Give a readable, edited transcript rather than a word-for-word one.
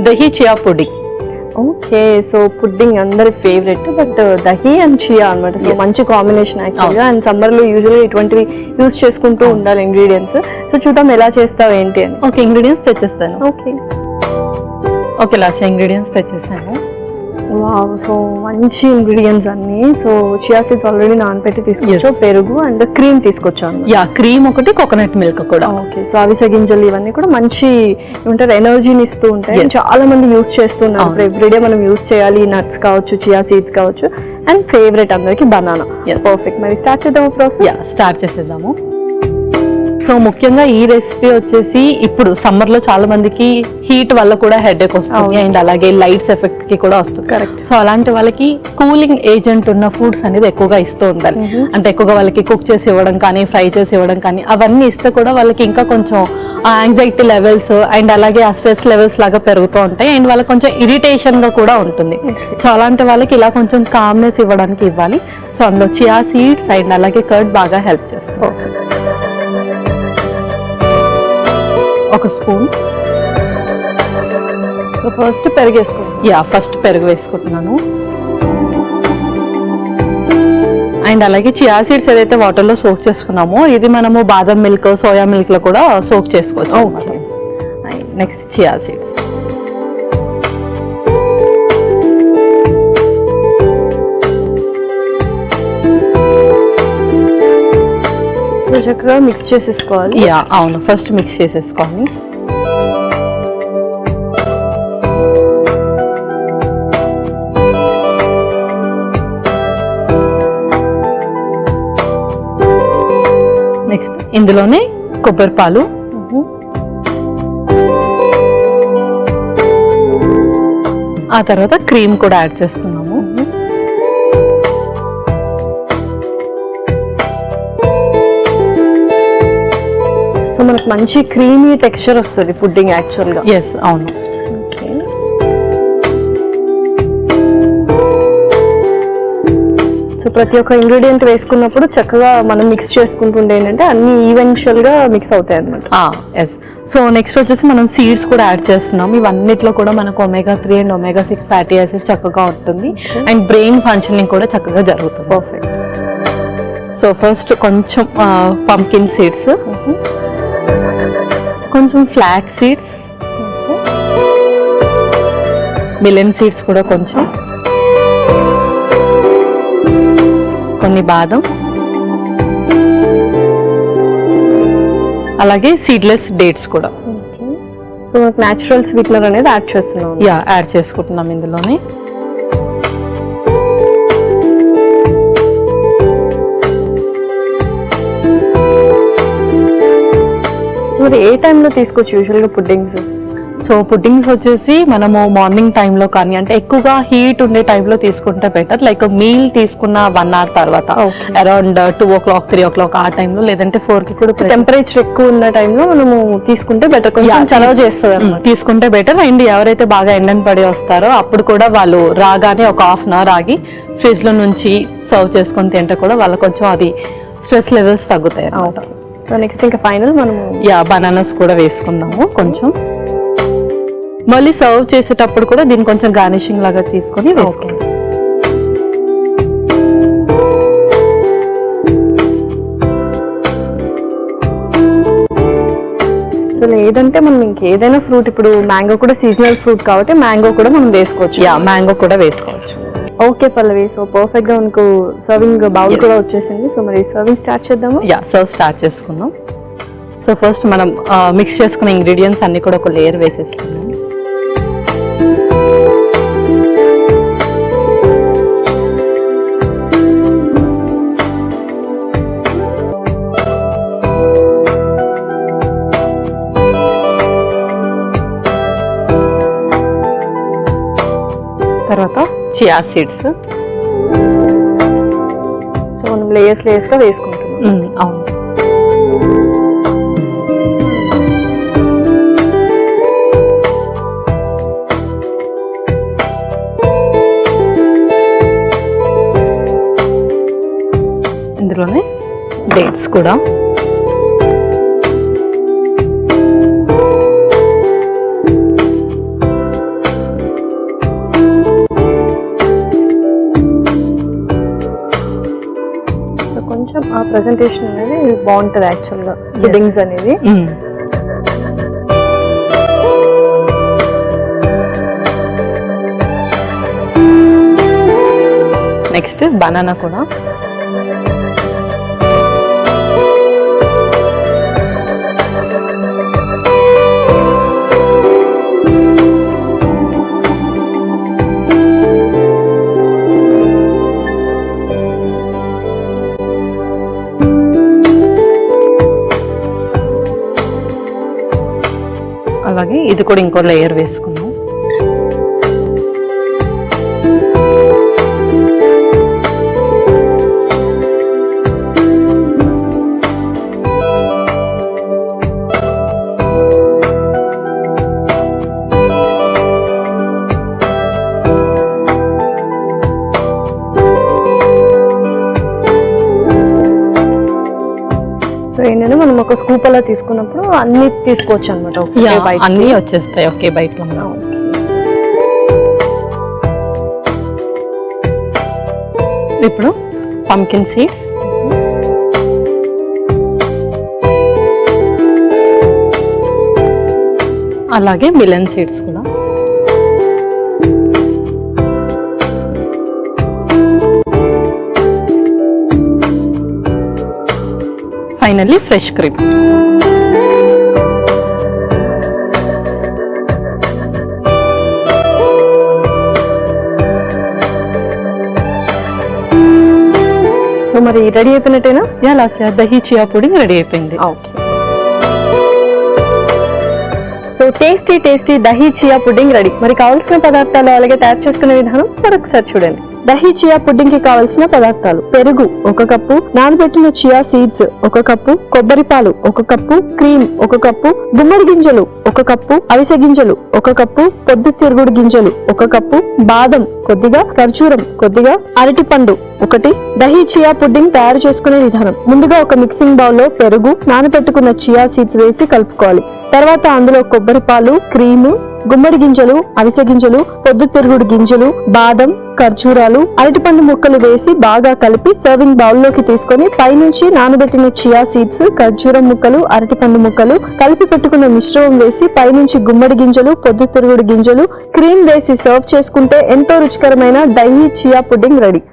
Dahi chia pudding. Okay, so pudding అందరి favourite, but dahi and chia అనమాట. So మంచి combination యాక్చువల్గా. అండ్ సమ్మర్లో యూజువల్గా ఇటువంటివి యూజ్ చేసుకుంటూ ఉండాలి ఇంగ్రీడియంట్స్. సో చూద్దాం ఎలా చేస్తావు ఏంటి అని. ఓకే, ఇంగ్రీడియంట్స్ తెచ్చేస్తాను. ఓకే లాస్ట్ ఇంగ్రీడియంట్స్ తెచ్చేసాను. వావ్, సో మంచి ఇంగ్రీడియంట్స్ అన్ని. సో చియా సీడ్స్ ఆల్రెడీ నానబెట్టి తీసుకొచ్చావు, పెరుగు అండ్ క్రీమ్ తీసుకొచ్చాను. క్రీమ్ ఒకటి, కోకోనట్ మిల్క్ కూడా. ఓకే, సో అవిసె గింజలు ఇవన్నీ కూడా మంచి ఏమంటారు ఎనర్జీని ఇస్తూ ఉంటాయి. చాలా మంది యూజ్ చేస్తున్నారు ఎవ్రీడే. మనం యూజ్ చేయాలి, నట్స్ కావచ్చు, చియా సీడ్స్ కావచ్చు. అండ్ ఫేవరెట్ అందరికి బనానా. పర్ఫెక్ట్, మరి స్టార్ట్ చేద్దాము ప్రాసెస్. స్టార్ట్ చేసేద్దాము. సో ముఖ్యంగా ఈ రెసిపీ వచ్చేసి ఇప్పుడు సమ్మర్ లో చాలా మందికి హీట్ వల్ల కూడా హెడేక్ వస్తుంది, అండ్ అలాగే లైట్స్ ఎఫెక్ట్ కి కూడా వస్తుంది. కరెక్ట్. సో అలాంటి వాళ్ళకి కూలింగ్ ఏజెంట్ ఉన్న ఫుడ్స్ అనేది ఎక్కువగా ఇస్తూ ఉండాలి. అంటే ఎక్కువగా వాళ్ళకి కుక్ చేసి ఇవ్వడం కానీ, ఫ్రై చేసి ఇవ్వడం కానీ, అవన్నీ ఇస్తే కూడా వాళ్ళకి ఇంకా కొంచెం యాంగ్జైటీ లెవెల్స్ అండ్ అలాగే ఆ స్ట్రెస్ లెవెల్స్ లాగా పెరుగుతూ ఉంటాయి, అండ్ వాళ్ళకి కొంచెం ఇరిటేషన్ గా కూడా ఉంటుంది. సో అలాంటి వాళ్ళకి ఇలా కొంచెం కామ్నెస్ ఇవ్వడానికి ఇవ్వాలి. సో అందులో చియా సీడ్స్ అండ్ అలాగే కర్డ్ బాగా హెల్ప్ చేస్తుంది. ఒక స్పూన్. సో ఫస్ట్ పెరుగు వేసుకుంటాను. ఫస్ట్ పెరుగు వేసుకుంటున్నాను. అండ్ అలాగే చియా సీడ్స్ ఏదైతే వాటర్లో సోక్ చేసుకున్నామో ఇది మనము బాదం మిల్క్, సోయా మిల్క్ లో కూడా సోక్ చేసుకోవచ్చు. Next chia seeds. చక్కగా మిక్స్ చేసేసుకోవాలి. అవును, ఫస్ట్ మిక్స్ చేసేసుకోవాలి. నెక్స్ట్ ఇందులోనే కొబ్బరి పాలు, ఆ తర్వాత క్రీమ్ కూడా యాడ్ చేస్తున్నాము. సో మనకు మంచి క్రీమీ టెక్స్చర్ వస్తుంది పుడ్డింగ్ యాక్చువల్గా. అవును. సో ప్రతి ఒక్క ఇంగ్రీడియంట్ వేసుకున్నప్పుడు చక్కగా మనం మిక్స్ చేసుకుంటుండే ఏంటంటే అన్ని ఈవెన్చువల్ గా మిక్స్ అవుతాయి అనమాట. సో నెక్స్ట్ వచ్చేసి మనం సీడ్స్ కూడా యాడ్ చేస్తున్నాం. ఇవన్నిట్లో కూడా మనకు omega-3 and omega-6 fatty acids చక్కగా ఉంటుంది, అండ్ బ్రెయిన్ ఫంక్షనింగ్ కూడా చక్కగా జరుగుతుంది. పర్ఫెక్ట్. సో ఫస్ట్ కొంచెం పంకిన్ సీడ్స్, కొంచెం ఫ్లాక్ సీడ్స్, మిలెన్ సీడ్స్ కూడా కొంచెం, కొన్ని బాదం, అలాగే సీడ్లెస్ డేట్స్ కూడా. సో మనకు న్యాచురల్ స్వీట్నర్ అనేది యాడ్ చేస్తున్నాం. యాడ్ చేసుకుంటున్నాం ఇందులోనే. మరి ఏ టైంలో తీసుకోవచ్చు యూజువల్గా పుడ్డింగ్స్? సో పుడ్డింగ్స్ వచ్చేసి మనము మార్నింగ్ టైంలో కానీ, అంటే ఎక్కువగా హీట్ ఉండే టైంలో తీసుకుంటే బెటర్. లైక్ మీల్ తీసుకున్న 1 hour తర్వాత, అరౌండ్ 2 o'clock 3 o'clock ఆ టైంలో, లేదంటే 4 కి కూడా టెంపరేచర్ ఎక్కువ ఉన్న టైంలో మనము తీసుకుంటే బెటర్, కొంచెం చలవ చేస్తుంది తీసుకుంటే బెటర్. అండ్ ఎవరైతే బాగా ఎండని పడి వస్తారో అప్పుడు కూడా వాళ్ళు రాగానే ఒక 1/2 hour ఆగి ఫ్రిడ్జ్ లో నుంచి సర్వ్ చేసుకొని తింటే కూడా వాళ్ళకి కొంచెం అది స్ట్రెస్ లెవెల్స్ తగ్గుతాయి. సో నెక్స్ట్ ఇంకా ఫైనల్ మనము బనానాస్ కూడా వేసుకుందాము కొంచెం. మళ్ళీ సర్వ్ చేసేటప్పుడు కూడా దీన్ని కొంచెం గార్నిషింగ్ లాగా తీసుకొని వేసుకోండి. సో లేదంటే మనం ఇంకేదైనా ఫ్రూట్, ఇప్పుడు మ్యాంగో కూడా సీజనల్ ఫ్రూట్ కాబట్టి మ్యాంగో కూడా మనం వేసుకోవచ్చు. మ్యాంగో కూడా వేసుకోవచ్చు. ఓకే పల్లవి, సో పర్ఫెక్ట్ గా మనకు సర్వింగ్ బౌల్ కూడా వచ్చేసింది. సో మరి సర్వింగ్ స్టార్ట్ చేద్దాము. సర్వ్ స్టార్ట్ చేసుకుందాం. సో ఫస్ట్ మనం మిక్స్ చేసుకున్న ఇంగ్రీడియంట్స్ అన్ని కూడా ఒక లేయర్ వేసేసుకుందాం. తర్వాత చియా సీడ్స్. సో మనం లేయర్స్ గా వేసుకుంటున్నాం. అవును. ఇందులోనే డేట్స్ కూడా. ప్రెజెంటేషన్ అనేది బాగుంటది యాక్చువల్ గా పుడ్డింగ్స్ అనేది. నెక్స్ట్ బనానా కూడా. అలాగే ఇది కూడా ఇంకో లేయర్ వేసుకున్నాం. సో ఏంటంటే మనం ఒక స్కూప్ అలా తీసుకున్నప్పుడు అన్ని తీసుకోవచ్చు అనమాట. అన్ని వచ్చేస్తాయి ఒకే బైట్ లో. ఇప్పుడు పంకిన్ సీడ్స్, అలాగే మిలన్ సీడ్స్ కూడా. Finally fresh cream. సో మరి రెడీ అయిపోయినట్టేనా? Lasya dahi chia pudding ready అయిపోయింది. Okay. So tasty dahi chia pudding ready. మరి కావాల్సిన పదార్థాలు అలాగే తయారు చేసుకునే విధానం మరొకసారి చూడండి. దహీ చియా పుడ్డింగ్ కి కావలసిన పదార్థాలు: పెరుగు 1 కప్పు, నానబెట్టిన చియా సీడ్స్ 1 కప్పు, కొబ్బరి పాలు 1 కప్పు, క్రీమ్ 1 కప్పు, గుమ్మడి గింజలు 1 కప్పు, అవిసె గింజలు 1 కప్పు, పొద్దుతిరుగుడు గింజలు 1 కప్పు, బాదం కొద్దిగా, ఖర్జూరం కొద్దిగా, అరటిపండు 1. దహీ చియా పుడ్డింగ్ తయారు చేసుకునే విధానం: ముందుగా ఒక మిక్సింగ్ బౌల్ లో పెరుగు, నానబెట్టుకున్న చియా సీడ్స్ వేసి కలుపుకోవాలి. తర్వాత అందులో కొబ్బరి పాలు, క్రీము, గుమ్మడి గింజలు, అవిసె గింజలు, పొద్దుతిరుగుడు గింజలు, బాదం, ఖర్జూరాలు, అరటిపండు ముక్కలు వేసి బాగా కలిపి సర్వింగ్ బౌల్ లోకి తీసుకొని పైనుంచి నానబెట్టిన చియా సీడ్స్, ఖర్జూరం ముక్కలు, అరటిపండు ముక్కలు, కలిపి పెట్టుకున్న మిశ్రమం వేసి పైనుంచి గుమ్మడి గింజలు, పొద్దుతిరుగుడు గింజలు, క్రీమ్ వేసి సర్వ్ చేసుకుంటే ఎంతో రుచికరమైన దహీ చియా పుడ్డింగ్ రెడీ.